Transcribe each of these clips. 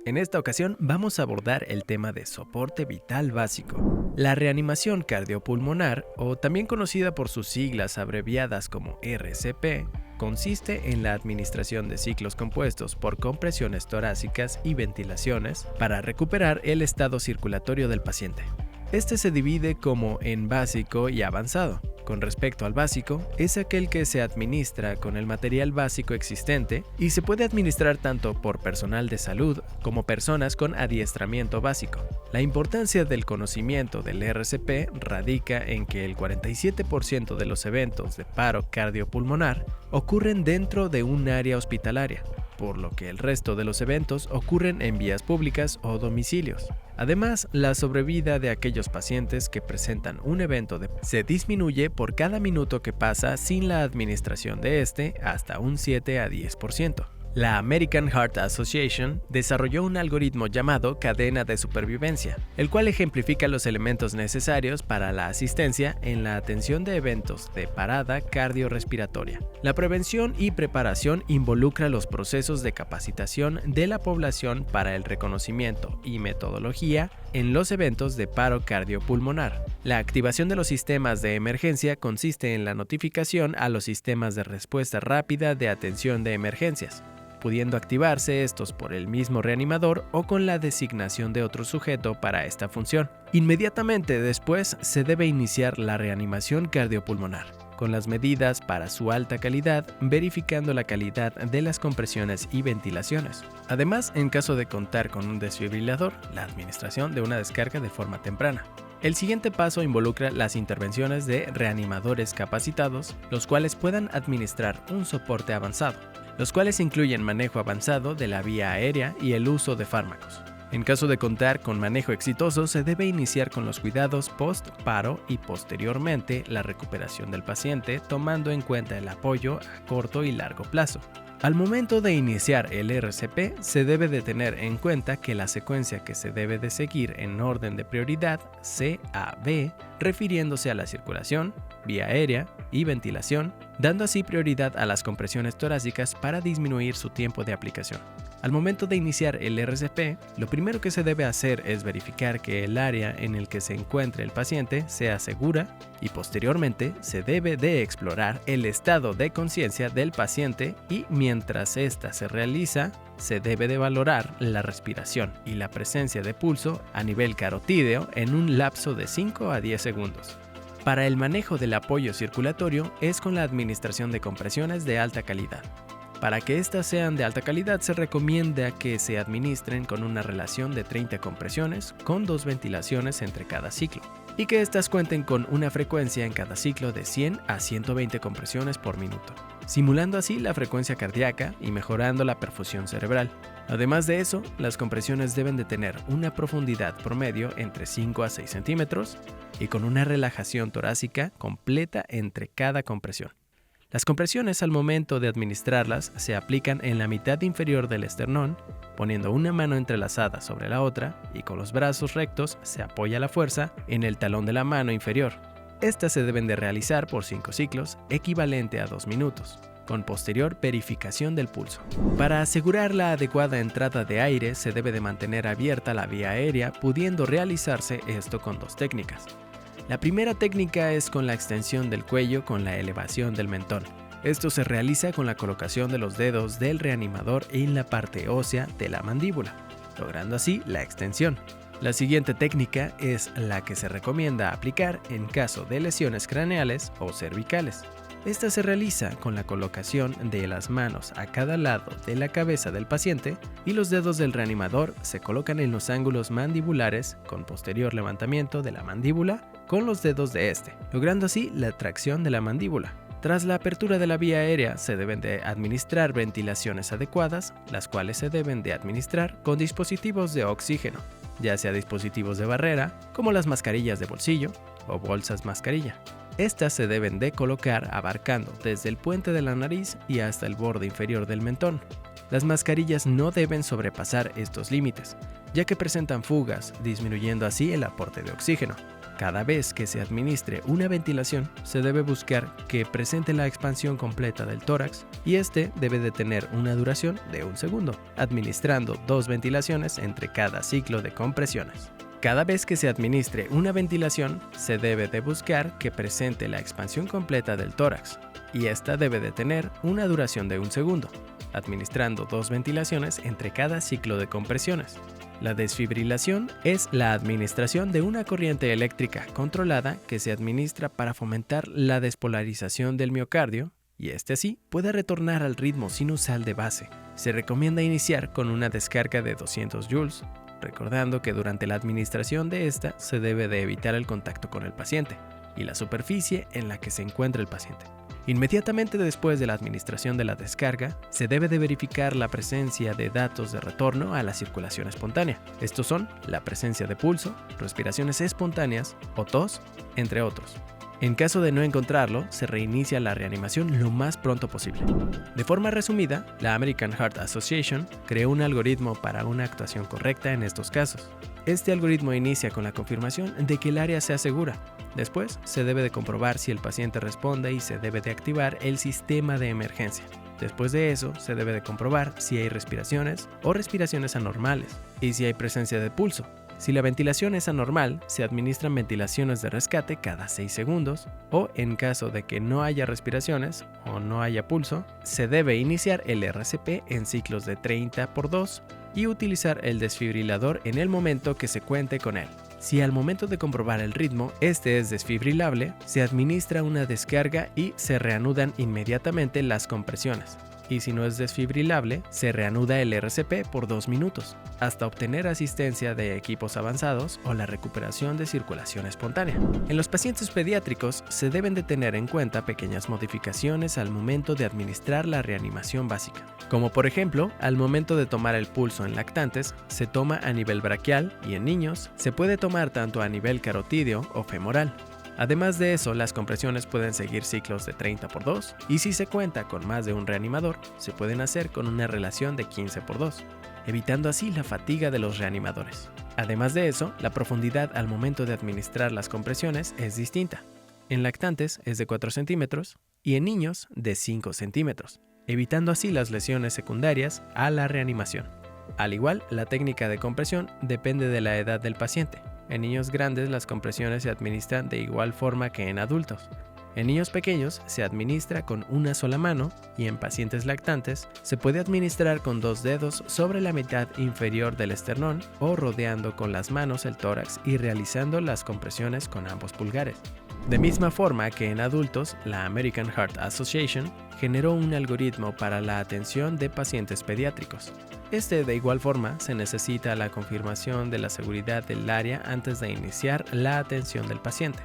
En esta ocasión vamos a abordar el tema de soporte vital básico. La reanimación cardiopulmonar, o también conocida por sus siglas abreviadas como RCP, consiste en la administración de ciclos compuestos por compresiones torácicas y ventilaciones para recuperar el estado circulatorio del paciente. Este se divide como en básico y avanzado. Con respecto al básico, es aquel que se administra con el material básico existente y se puede administrar tanto por personal de salud como personas con adiestramiento básico. La importancia del conocimiento del RCP radica en que el 47% de los eventos de paro cardiopulmonar ocurren dentro de un área hospitalaria, por lo que el resto de los eventos ocurren en vías públicas o domicilios. Además, la sobrevida de aquellos pacientes que presentan un evento se disminuye por cada minuto que pasa sin la administración de este hasta un 7 a 10%. La American Heart Association desarrolló un algoritmo llamado cadena de supervivencia, el cual ejemplifica los elementos necesarios para la asistencia en la atención de eventos de parada cardiorrespiratoria. La prevención y preparación involucra los procesos de capacitación de la población para el reconocimiento y metodología en los eventos de paro cardiopulmonar. La activación de los sistemas de emergencia consiste en la notificación a los sistemas de respuesta rápida de atención de emergencias, pudiendo activarse estos por el mismo reanimador o con la designación de otro sujeto para esta función. Inmediatamente después se debe iniciar la reanimación cardiopulmonar, con las medidas para su alta calidad, verificando la calidad de las compresiones y ventilaciones. Además, en caso de contar con un desfibrilador, la administración de una descarga de forma temprana. El siguiente paso involucra las intervenciones de reanimadores capacitados, los cuales puedan administrar un soporte avanzado, los cuales incluyen manejo avanzado de la vía aérea y el uso de fármacos. En caso de contar con manejo exitoso, se debe iniciar con los cuidados post-paro y posteriormente la recuperación del paciente, tomando en cuenta el apoyo a corto y largo plazo. Al momento de iniciar el RCP, se debe de tener en cuenta que la secuencia que se debe de seguir en orden de prioridad CAB, refiriéndose a la circulación, vía aérea y ventilación, dando así prioridad a las compresiones torácicas para disminuir su tiempo de aplicación. Al momento de iniciar el RCP, lo primero que se debe hacer es verificar que el área en el que se encuentre el paciente sea segura y posteriormente se debe de explorar el estado de conciencia del paciente y mientras ésta se realiza, se debe de valorar la respiración y la presencia de pulso a nivel carotídeo en un lapso de 5 a 10 segundos. Para el manejo del apoyo circulatorio es con la administración de compresiones de alta calidad. Para que éstas sean de alta calidad se recomienda que se administren con una relación de 30 compresiones con 2 ventilaciones entre cada ciclo y que éstas cuenten con una frecuencia en cada ciclo de 100 a 120 compresiones por minuto, simulando así la frecuencia cardíaca y mejorando la perfusión cerebral. Además de eso, las compresiones deben de tener una profundidad promedio entre 5 a 6 centímetros y con una relajación torácica completa entre cada compresión. Las compresiones al momento de administrarlas se aplican en la mitad inferior del esternón, poniendo una mano entrelazada sobre la otra y con los brazos rectos se apoya la fuerza en el talón de la mano inferior. Estas se deben de realizar por 5 ciclos, equivalente a 2 minutos, con posterior verificación del pulso. Para asegurar la adecuada entrada de aire se debe de mantener abierta la vía aérea, pudiendo realizarse esto con 2 técnicas. La primera técnica es con la extensión del cuello con la elevación del mentón. Esto se realiza con la colocación de los dedos del reanimador en la parte ósea de la mandíbula, logrando así la extensión. La siguiente técnica es la que se recomienda aplicar en caso de lesiones craneales o cervicales. Esta se realiza con la colocación de las manos a cada lado de la cabeza del paciente y los dedos del reanimador se colocan en los ángulos mandibulares con posterior levantamiento de la mandíbula con los dedos de este, logrando así la tracción de la mandíbula. Tras la apertura de la vía aérea se deben de administrar ventilaciones adecuadas, las cuales se deben de administrar con dispositivos de oxígeno, ya sea dispositivos de barrera como las mascarillas de bolsillo o bolsas mascarilla. Estas se deben de colocar abarcando desde el puente de la nariz y hasta el borde inferior del mentón. Las mascarillas no deben sobrepasar estos límites, ya que presentan fugas, disminuyendo así el aporte de oxígeno. Cada vez que se administre una ventilación, se debe buscar que presente la expansión completa del tórax y este debe de tener una duración de 1 segundo, administrando 2 ventilaciones entre cada ciclo de compresiones. Cada vez que se administre una ventilación, se debe de buscar que presente la expansión completa del tórax y esta debe de tener una duración de 1 segundo, administrando 2 ventilaciones entre cada ciclo de compresiones. La desfibrilación es la administración de una corriente eléctrica controlada que se administra para fomentar la despolarización del miocardio y este así puede retornar al ritmo sinusal de base. Se recomienda iniciar con una descarga de 200 joules, recordando que durante la administración de esta se debe de evitar el contacto con el paciente y la superficie en la que se encuentra el paciente. Inmediatamente después de la administración de la descarga, se debe de verificar la presencia de datos de retorno a la circulación espontánea. Estos son la presencia de pulso, respiraciones espontáneas o tos, entre otros. En caso de no encontrarlo, se reinicia la reanimación lo más pronto posible. De forma resumida, la American Heart Association creó un algoritmo para una actuación correcta en estos casos. Este algoritmo inicia con la confirmación de que el área sea segura. Después, se debe de comprobar si el paciente responde y se debe de activar el sistema de emergencia. Después de eso, se debe de comprobar si hay respiraciones o respiraciones anormales y si hay presencia de pulso. Si la ventilación es anormal, se administran ventilaciones de rescate cada 6 segundos o en caso de que no haya respiraciones o no haya pulso, se debe iniciar el RCP en ciclos de 30×2 y utilizar el desfibrilador en el momento que se cuente con él. Si al momento de comprobar el ritmo este es desfibrilable, se administra una descarga y se reanudan inmediatamente las compresiones. Y si no es desfibrilable, se reanuda el RCP por 2 minutos, hasta obtener asistencia de equipos avanzados o la recuperación de circulación espontánea. En los pacientes pediátricos se deben de tener en cuenta pequeñas modificaciones al momento de administrar la reanimación básica, como por ejemplo, al momento de tomar el pulso en lactantes, se toma a nivel braquial y en niños se puede tomar tanto a nivel carotídeo o femoral. Además de eso, las compresiones pueden seguir ciclos de 30×2 y si se cuenta con más de un reanimador, se pueden hacer con una relación de 15×2, evitando así la fatiga de los reanimadores. Además de eso, la profundidad al momento de administrar las compresiones es distinta. En lactantes es de 4 centímetros y en niños de 5 centímetros, evitando así las lesiones secundarias a la reanimación. Al igual, la técnica de compresión depende de la edad del paciente. En niños grandes las compresiones se administran de igual forma que en adultos. En niños pequeños se administra con una sola mano y en pacientes lactantes se puede administrar con 2 dedos sobre la mitad inferior del esternón o rodeando con las manos el tórax y realizando las compresiones con ambos pulgares. De misma forma que en adultos, la American Heart Association generó un algoritmo para la atención de pacientes pediátricos. De igual forma, se necesita la confirmación de la seguridad del área antes de iniciar la atención del paciente.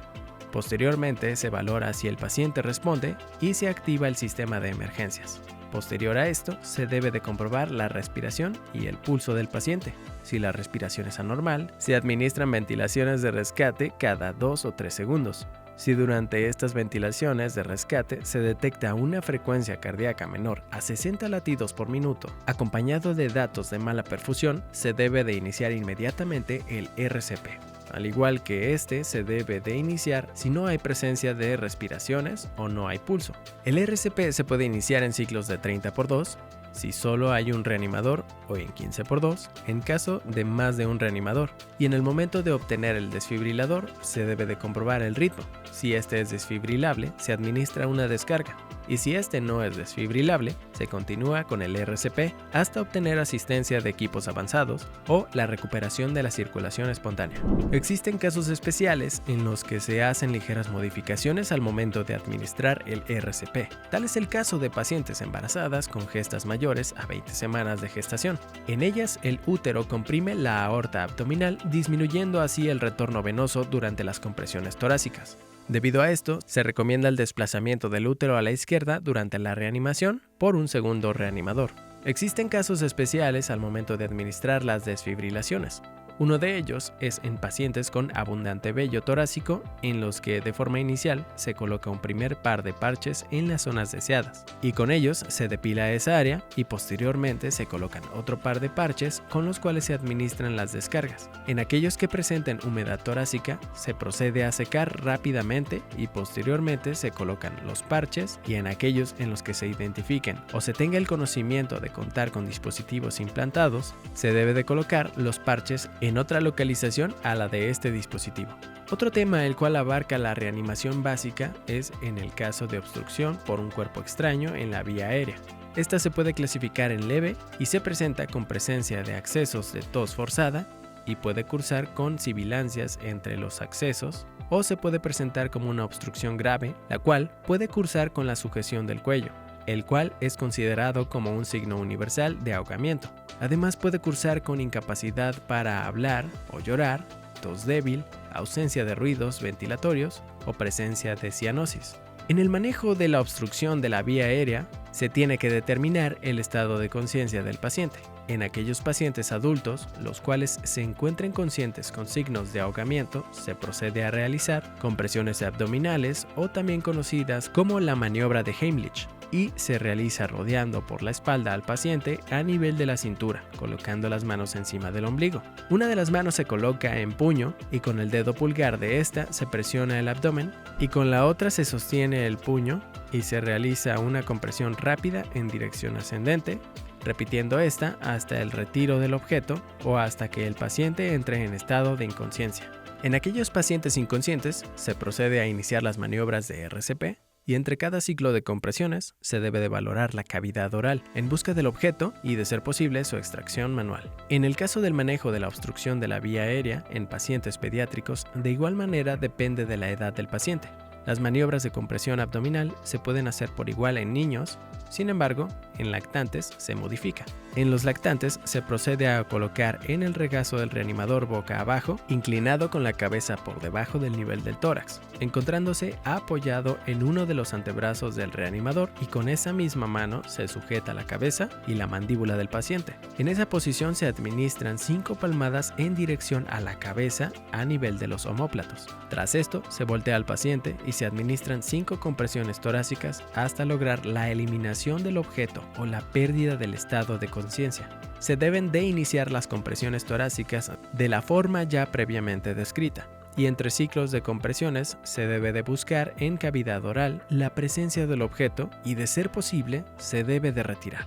Posteriormente, se valora si el paciente responde y se activa el sistema de emergencias. Posterior a esto, se debe de comprobar la respiración y el pulso del paciente. Si la respiración es anormal, se administran ventilaciones de rescate cada 2 o 3 segundos. Si durante estas ventilaciones de rescate se detecta una frecuencia cardíaca menor a 60 latidos por minuto, acompañado de datos de mala perfusión, se debe de iniciar inmediatamente el RCP. Al igual que se debe de iniciar si no hay presencia de respiraciones o no hay pulso. El RCP se puede iniciar en ciclos de 30×2, si solo hay un reanimador o en 15×2 en caso de más de un reanimador. Y en el momento de obtener el desfibrilador se debe de comprobar el ritmo. Si es desfibrilable, se administra una descarga. Y si no es desfibrilable, se continúa con el RCP hasta obtener asistencia de equipos avanzados o la recuperación de la circulación espontánea. Existen casos especiales en los que se hacen ligeras modificaciones al momento de administrar el RCP. Tal es el caso de pacientes embarazadas con gestas mayores a 20 semanas de gestación. En ellas, el útero comprime la aorta abdominal, disminuyendo así el retorno venoso durante las compresiones torácicas. Debido a esto, se recomienda el desplazamiento del útero a la izquierda durante la reanimación por un segundo reanimador. Existen casos especiales al momento de administrar las desfibrilaciones. Uno de ellos es en pacientes con abundante vello torácico, en los que de forma inicial se coloca un primer par de parches en las zonas deseadas, y con ellos se depila esa área y posteriormente se colocan otro par de parches con los cuales se administran las descargas. En aquellos que presenten humedad torácica, se procede a secar rápidamente y posteriormente se colocan los parches, y en aquellos en los que se identifiquen o se tenga el conocimiento de contar con dispositivos implantados, se debe de colocar los parches en otra localización a la de este dispositivo. Otro tema el cual abarca la reanimación básica es en el caso de obstrucción por un cuerpo extraño en la vía aérea. Esta se puede clasificar en leve y se presenta con presencia de accesos de tos forzada y puede cursar con sibilancias entre los accesos, o se puede presentar como una obstrucción grave, la cual puede cursar con la sujeción del cuello, el cual es considerado como un signo universal de ahogamiento. Además puede cursar con incapacidad para hablar o llorar, tos débil, ausencia de ruidos ventilatorios o presencia de cianosis. En el manejo de la obstrucción de la vía aérea, se tiene que determinar el estado de conciencia del paciente. En aquellos pacientes adultos, los cuales se encuentren conscientes con signos de ahogamiento, se procede a realizar compresiones abdominales, o también conocidas como la maniobra de Heimlich, y se realiza rodeando por la espalda al paciente a nivel de la cintura, colocando las manos encima del ombligo. Una de las manos se coloca en puño y con el dedo pulgar de esta se presiona el abdomen, y con la otra se sostiene el puño y se realiza una compresión rápida en dirección ascendente, repitiendo esta hasta el retiro del objeto o hasta que el paciente entre en estado de inconsciencia. En aquellos pacientes inconscientes se procede a iniciar las maniobras de RCP, y entre cada ciclo de compresiones se debe de valorar la cavidad oral en busca del objeto y, de ser posible, su extracción manual. En el caso del manejo de la obstrucción de la vía aérea en pacientes pediátricos, de igual manera depende de la edad del paciente. Las maniobras de compresión abdominal se pueden hacer por igual en niños, sin embargo, en lactantes se modifica. En los lactantes se procede a colocar en el regazo del reanimador boca abajo, inclinado con la cabeza por debajo del nivel del tórax, encontrándose apoyado en uno de los antebrazos del reanimador, y con esa misma mano se sujeta la cabeza y la mandíbula del paciente. En esa posición se administran 5 palmadas en dirección a la cabeza a nivel de los omóplatos. Tras esto, se voltea al paciente y se administran 5 compresiones torácicas hasta lograr la eliminación del objeto o la pérdida del estado de conciencia. Se deben de iniciar las compresiones torácicas de la forma ya previamente descrita, y entre ciclos de compresiones se debe de buscar en cavidad oral la presencia del objeto y, de ser posible, se debe de retirar.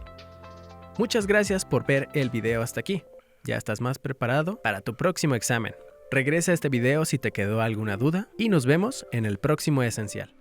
Muchas gracias por ver el video hasta aquí. Ya estás más preparado para tu próximo examen. Regresa a este video si te quedó alguna duda y nos vemos en el próximo esencial.